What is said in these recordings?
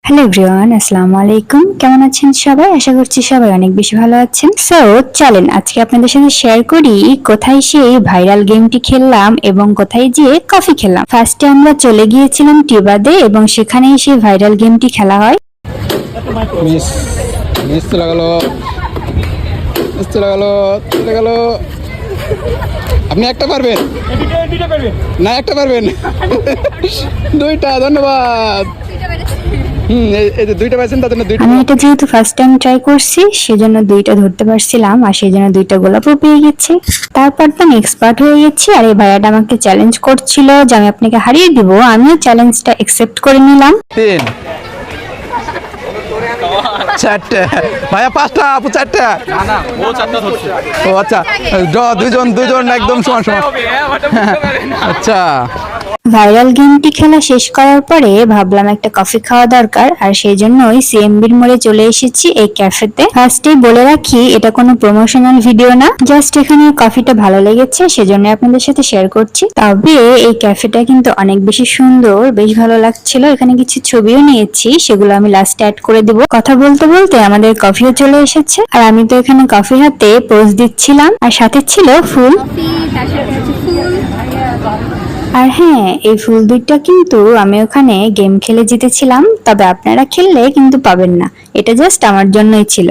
Hello everyone, আসসালামু আলাইকুম। কেমন আছেন সবাই? আশা করছি সবাই অনেক বেশি ভালো আছেন। সো চলেন আজকে আপনাদের সাথে শেয়ার করি কোথায় সেই ভাইরাল গেমটি খেললাম এবং কোথায় যেয়ে কফি খেলাম। ফার্স্টে আমরা চলে গিয়েছিলাম টিবাদে এবং সেখানেই সেই ভাইরাল গেমটি খেলা হয়। মিস মিস চলে গেল, চলে গেল, চলে গেল। আপনি একটা পারবেন না? একটা পারবেন, দুইটা। ধন্যবাদ। এই যে দুইটা পাইছেন, তার জন্য দুইটা। আমি এটা যেহেতু ফার্স্ট টাইম ট্রাই করছি সেজন্য দুইটা ধরতে পারছিলাম আর সেই জন্য দুইটা গোলাপও পেয়ে গেছি। তারপর তো আমি এক্সপার্ট হয়ে গেছি আর এই ভাইয়াটা আমাকে চ্যালেঞ্জ করছিল যে আমি আপনাকে হারিয়ে দিব। আমিও চ্যালেঞ্জটা অ্যাকসেপ্ট করে নিলাম। তিন, চারটে ভাইয়া, পাঁচটা, আপু চারটা। ও আচ্ছা, দুজন একদম সমান সমান। আচ্ছা, ভাইরাল গেমটি খেলা শেষ করার পরে ভাবলাম একটা কফি খাওয়া দরকার আর সেই জন্যই সিএমবির মোড়ে চলে এসেছি এই ক্যাফেতে। ফার্স্টেই বলে রাখি এটা কোনো প্রমোশনাল ভিডিও না, জাস্ট এখানে কফিটা ভালো লেগেছে সেজন্য আপনাদের সাথে শেয়ার করছি। তবে এই ক্যাফেটা কিন্তু অনেক বেশি সুন্দর, বেশ ভালো লাগছিল। এখানে কিছু ছবিও নিয়েছি, সেগুলো আমি লাস্টে অ্যাড করে দিব। কথা বলতে বলতে আমাদের কফিও চলে এসেছে আর আমি তো এখানে কফি হাতে পোজ দিচ্ছিলাম আর সাথে ছিল ফুল। আর হ্যাঁ, এই ফুল দুইটা কিন্তু আমি ওখানে গেম খেলে জিতেছিলাম, তবে আপনারা খেললে কিন্তু পাবেন না, এটা জাস্ট আমার জন্যই ছিল।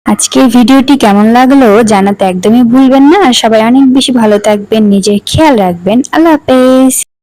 আজকের ভিডিওটি কেমন লাগলো জানাতে একদমই ভুলবেন না আর সবাই অনেক বেশি ভালো থাকবেন, নিজের খেয়াল রাখবেন। আল্লাহ হাফেজ।